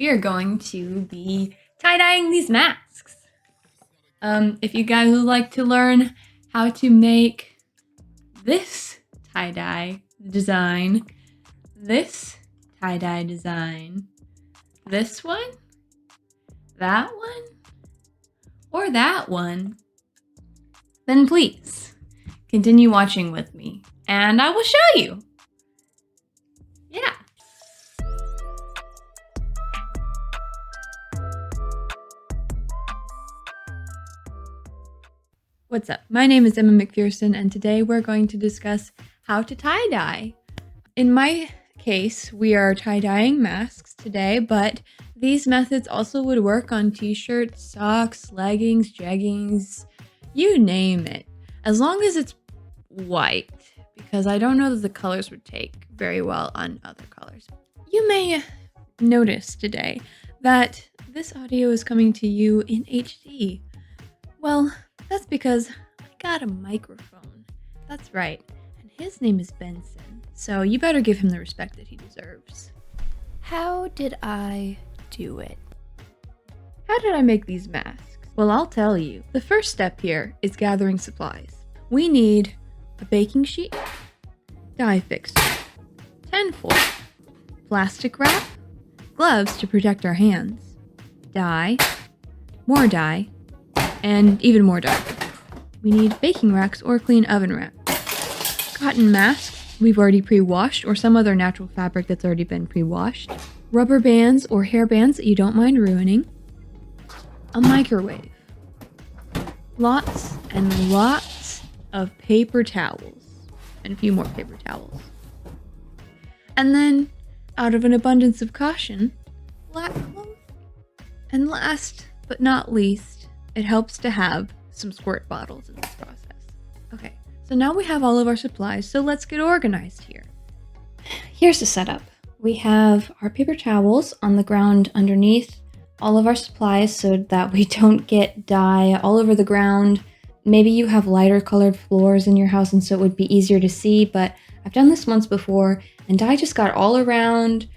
we are going to be tie-dyeing these masks. If you guys would like to learn how to make this tie-dye design, this tie-dye design, this one, that one, or that one, then please continue watching with me and I will show you. Yeah. What's up? My name is Emma McPherson and today we're going to discuss how to tie-dye. In my case, we are tie-dyeing masks today, but these methods also would work on t-shirts, socks, leggings, jeggings, you name it. As long as it's white, because I don't know that the colors would take very well on other colors. You may notice today that this audio is coming to you in HD. Well, that's because I got a microphone. That's right, and his name is Benson, so you better give him the respect that he deserves. How did I do it? How did I make these masks? Well, I'll tell you. The first step here is gathering supplies. We need a baking sheet, dye fixer, tinfoil, plastic wrap, gloves to protect our hands, dye, more dye, and even more dye. We need baking racks or clean oven wrap. Cotton mask, we've already pre-washed, or some other natural fabric that's already been pre-washed. Rubber bands or hair bands that you don't mind ruining. A microwave. Lots and lots of paper towels. And a few more paper towels. And then, out of an abundance of caution, black cloth. And last but not least, it helps to have some squirt bottles in this process. Okay, so now we have all of our supplies, so let's get organized here. Here's the setup. We have our paper towels on the ground underneath all of our supplies so that we don't get dye all over the ground. Maybe you have lighter colored floors in your house and so it would be easier to see, but I've done this once before and dye just got all around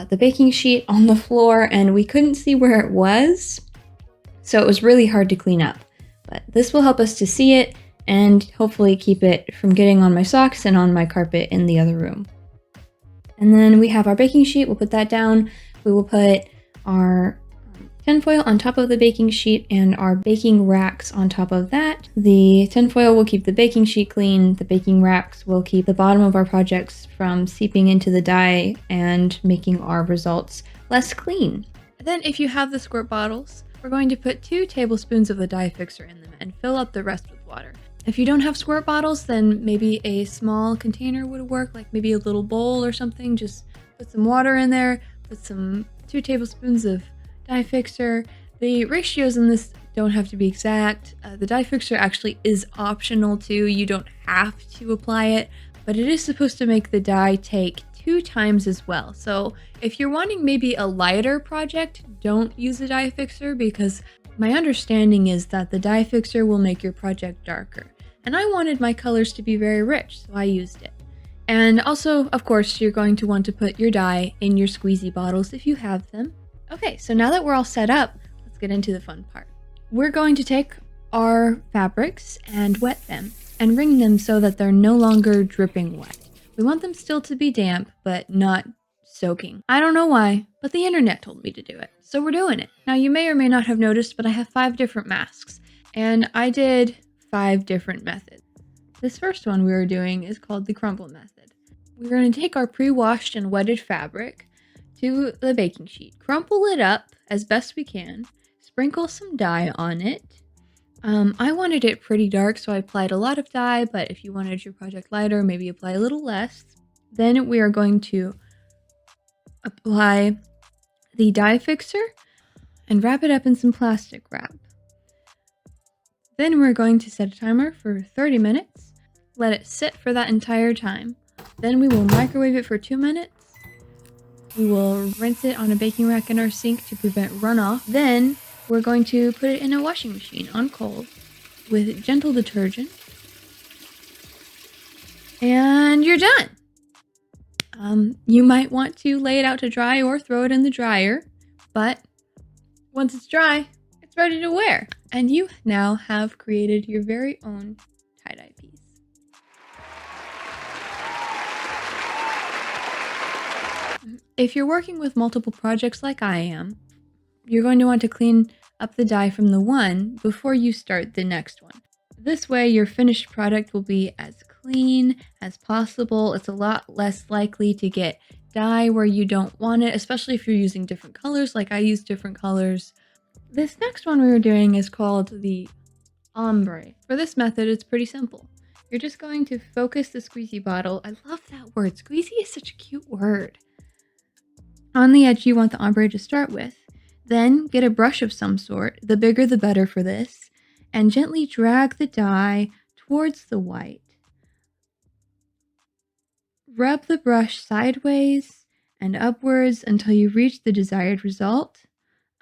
the baking sheet on the floor and we couldn't see where it was. So it was really hard to clean up, but this will help us to see it and hopefully keep it from getting on my socks and on my carpet in the other room. And then we have our baking sheet, we'll put that down. We will put our tinfoil on top of the baking sheet and our baking racks on top of that. The tinfoil will keep the baking sheet clean, the baking racks will keep the bottom of our projects from seeping into the dye and making our results less clean. And then if you have the squirt bottles, we're going to put 2 tablespoons of the dye fixer in them and fill up the rest with water. If you don't have squirt bottles, then maybe a small container would work, like maybe a little bowl or something. Just put some water in there, put some 2 tablespoons of dye fixer. The ratios in this don't have to be exact. The dye fixer actually is optional too. You don't have to apply it, but it is supposed to make the dye take 2 times as well. So if you're wanting maybe a lighter project, don't use a dye fixer because my understanding is that the dye fixer will make your project darker. And I wanted my colors to be very rich, so I used it. And also, of course, you're going to want to put your dye in your squeezy bottles if you have them. Okay, so now that we're all set up, let's get into the fun part. We're going to take our fabrics and wet them and wring them so that they're no longer dripping wet. We want them still to be damp, but not soaking. I don't know why, but the internet told me to do it, so we're doing it. Now you may or may not have noticed, but I have 5 different masks, and I did 5 different methods. This first one we were doing is called the crumple method. We're going to take our pre-washed and wetted fabric to the baking sheet, crumple it up as best we can, sprinkle some dye on it. I wanted it pretty dark, so I applied a lot of dye, but if you wanted your project lighter, maybe apply a little less. Then we are going to apply the dye fixer and wrap it up in some plastic wrap. Then we're going to set a timer for 30 minutes, let it sit for that entire time. Then we will microwave it for 2 minutes. We will rinse it on a baking rack in our sink to prevent runoff. Then we're going to put it in a washing machine on cold with gentle detergent. And you're done. You might want to lay it out to dry or throw it in the dryer. But once it's dry, it's ready to wear. And you now have created your very own tie-dye piece. If you're working with multiple projects like I am, you're going to want to clean up the dye from the one before you start the next one. This way, your finished product will be as clean as possible. It's a lot less likely to get dye where you don't want it, especially if you're using different colors, like I use different colors. This next one we were doing is called the Ombre. For this method, it's pretty simple. You're just going to focus the squeezy bottle. I love that word. Squeezy is such a cute word. On the edge you want the ombre to start with. Then get a brush of some sort, the bigger the better for this, and gently drag the dye towards the white. Rub the brush sideways and upwards until you reach the desired result.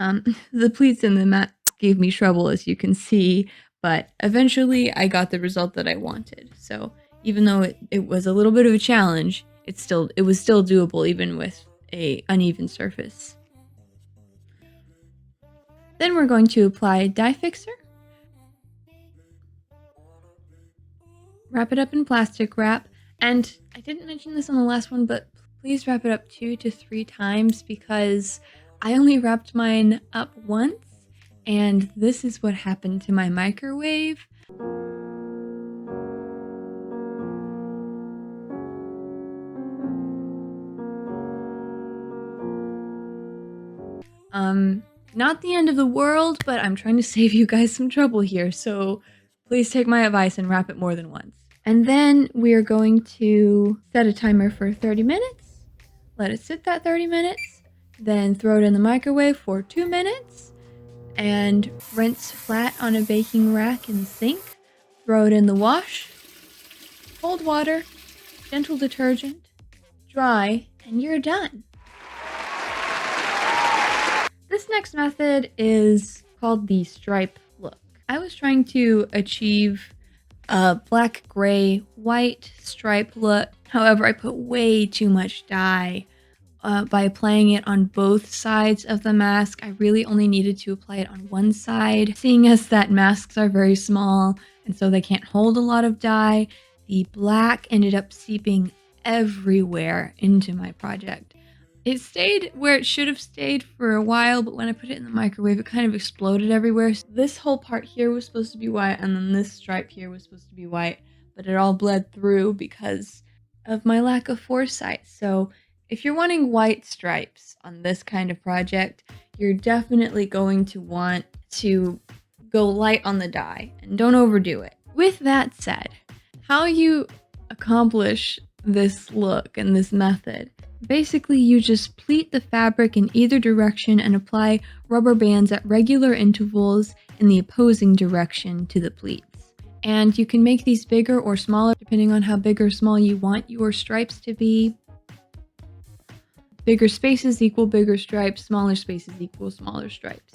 The pleats in the mat gave me trouble, as you can see, but eventually I got the result that I wanted. So even though it was a little bit of a challenge, it was still doable even with an uneven surface. Then we're going to apply dye fixer. Wrap it up in plastic wrap, and I didn't mention this on the last one, but please wrap it up 2 to 3 times because I only wrapped mine up once, and this is what happened to my microwave. Not the end of the world, but I'm trying to save you guys some trouble here, so please take my advice and wrap it more than once. And then we are going to set a timer for 30 minutes, let it sit that 30 minutes, then throw it in the microwave for 2 minutes, and rinse flat on a baking rack in the sink. Throw it in the wash, cold water, gentle detergent, dry, and you're done. This next method is called the stripe look. I was trying to achieve a black, gray, white stripe look. However, I put way too much dye by applying it on both sides of the mask. I really only needed to apply it on one side. Seeing as that masks are very small and so they can't hold a lot of dye, the black ended up seeping everywhere into my project. It stayed where it should have stayed for a while, but when I put it in the microwave, it kind of exploded everywhere. So this whole part here was supposed to be white, and then this stripe here was supposed to be white, but it all bled through because of my lack of foresight. So if you're wanting white stripes on this kind of project, you're definitely going to want to go light on the dye and don't overdo it. With that said, how you accomplish this look and this method, basically you just pleat the fabric in either direction and apply rubber bands at regular intervals in the opposing direction to the pleats. And you can make these bigger or smaller depending on how big or small you want your stripes to be. Bigger spaces equal bigger stripes, smaller spaces equal smaller stripes.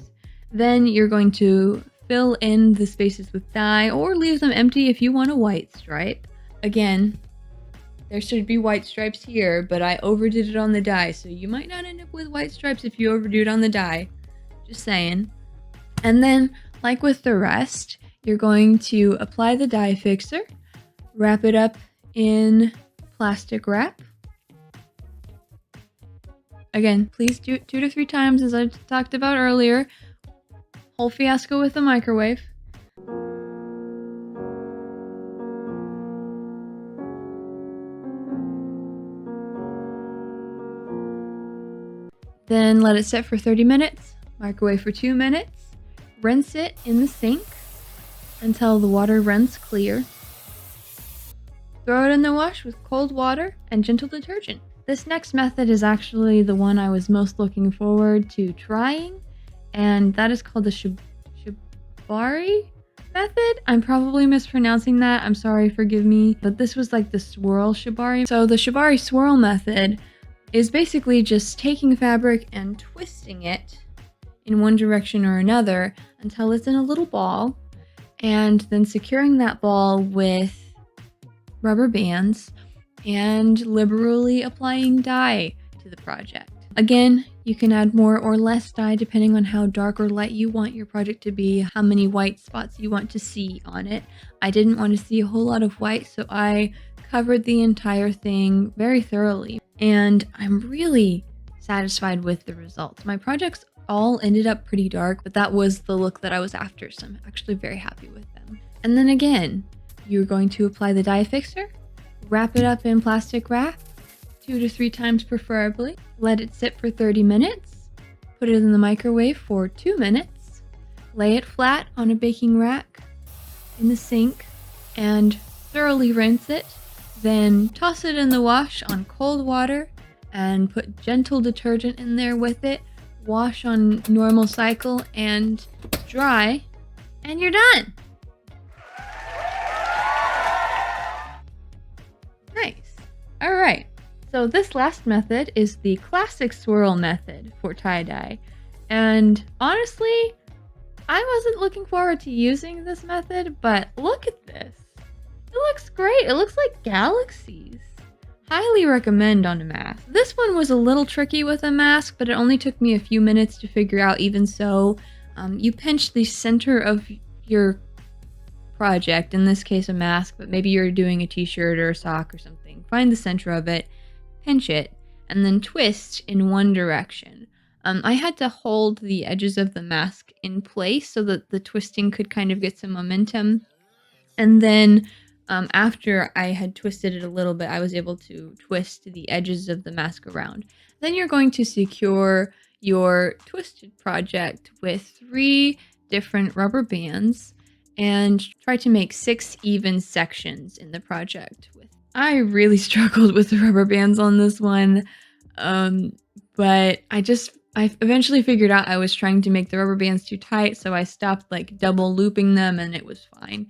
Then you're going to fill in the spaces with dye or leave them empty if you want a white stripe. Again, there should be white stripes here, but I overdid it on the dye, so you might not end up with white stripes if you overdo it on the dye. Just saying. And then, like with the rest, you're going to apply the dye fixer, wrap it up in plastic wrap. Again, please do it 2 to 3 times as I talked about earlier. Whole fiasco with the microwave. Then let it set for 30 minutes, microwave for 2 minutes, rinse it in the sink until the water runs clear. Throw it in the wash with cold water and gentle detergent. This next method is actually the one I was most looking forward to trying, and that is called the Shibori method. I'm probably mispronouncing that, I'm sorry, forgive me, but this was like the swirl Shibori. So the Shibori swirl method is basically just taking fabric and twisting it in one direction or another until it's in a little ball, and then securing that ball with rubber bands and liberally applying dye to the project. Again, you can add more or less dye depending on how dark or light you want your project to be, how many white spots you want to see on it. I didn't want to see a whole lot of white, so I covered the entire thing very thoroughly. And I'm really satisfied with the results. My projects all ended up pretty dark, but that was the look that I was after, so I'm actually very happy with them. And then again, you're going to apply the dye fixer, wrap it up in plastic wrap, 2 to 3 times preferably. Let it sit for 30 minutes. Put it in the microwave for 2 minutes. Lay it flat on a baking rack in the sink and thoroughly rinse it. Then toss it in the wash on cold water and put gentle detergent in there with it. Wash on normal cycle and dry, and you're done. Nice. All right. So this last method is the classic swirl method for tie-dye. And honestly, I wasn't looking forward to using this method, but look at this. It looks great. It looks like galaxies. Highly recommend on a mask. This one was a little tricky with a mask, but it only took me a few minutes to figure out. Even so, you pinch the center of your project, in this case a mask, but maybe you're doing a t-shirt or a sock or something. Find the center of it, pinch it, and then twist in one direction. I had to hold the edges of the mask in place so that the twisting could kind of get some momentum. And then after I had twisted it a little bit, I was able to twist the edges of the mask around. Then you're going to secure your twisted project with 3 different rubber bands and try to make 6 even sections in the project. I really struggled with the rubber bands on this one, but I eventually figured out I was trying to make the rubber bands too tight, so I stopped like double looping them and it was fine.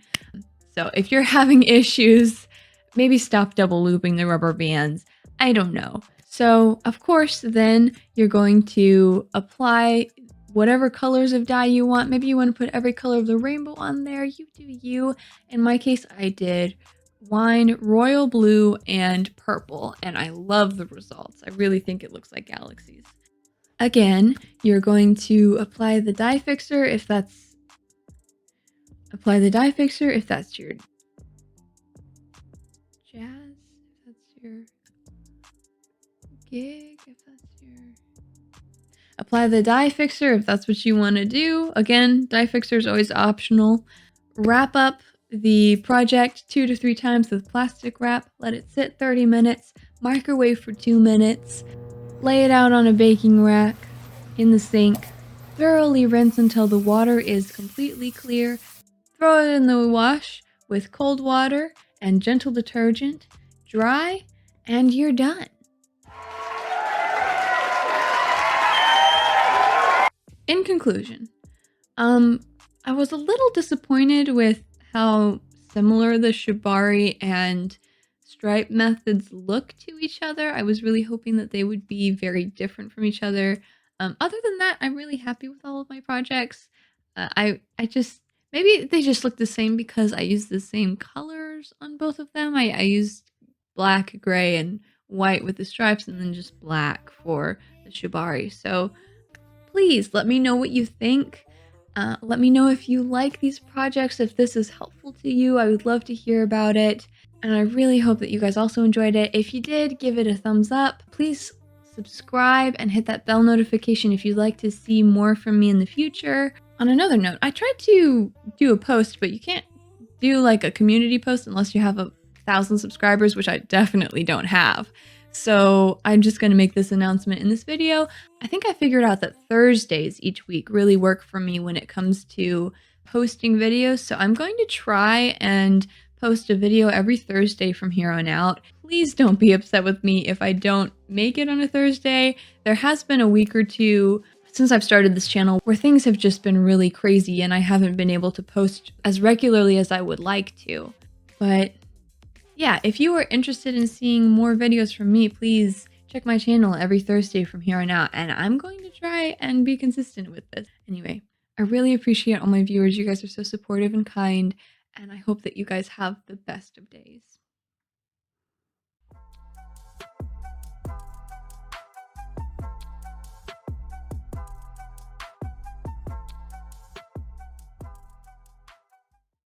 So if you're having issues, maybe stop double looping the rubber bands. I don't know. So of course, then you're going to apply whatever colors of dye you want. Maybe you want to put every color of the rainbow on there. You do you. In my case, I did wine, royal blue, and purple, and I love the results. I really think it looks like galaxies. Again, you're going to apply the dye fixer if that's your jazz, if that's your gig, if that's your... Apply the dye fixer if that's what you want to do. Again, dye fixer is always optional. Wrap up the project 2 to 3 times with plastic wrap. Let it sit 30 minutes. Microwave for 2 minutes. Lay it out on a baking rack in the sink. Thoroughly rinse until the water is completely clear. Throw it in the wash with cold water and gentle detergent. Dry, and you're done. In conclusion, I was a little disappointed with how similar the Shibori and stripe methods look to each other. I was really hoping that they would be very different from each other. Other than that, I'm really happy with all of my projects. Maybe they just look the same because I used the same colors on both of them. I used black, gray, and white with the stripes, and then just black for the Shibori. So please let me know what you think. Let me know if you like these projects, if this is helpful to you. I would love to hear about it. And I really hope that you guys also enjoyed it. If you did, give it a thumbs up. Please subscribe and hit that bell notification if you'd like to see more from me in the future. On another note, I tried to do a post, but you can't do like a community post unless you have 1,000 subscribers, which I definitely don't have. So I'm just going to make this announcement in this video. I think I figured out that Thursdays each week really work for me when it comes to posting videos. So I'm going to try and post a video every Thursday from here on out. Please don't be upset with me if I don't make it on a Thursday. There has been a week or two since I've started this channel where things have just been really crazy and I haven't been able to post as regularly as I would like to. But yeah, if you are interested in seeing more videos from me, please check my channel every Thursday from here on out, and I'm going to try and be consistent with this. Anyway, I really appreciate all my viewers. You guys are so supportive and kind, and I hope that you guys have the best of days.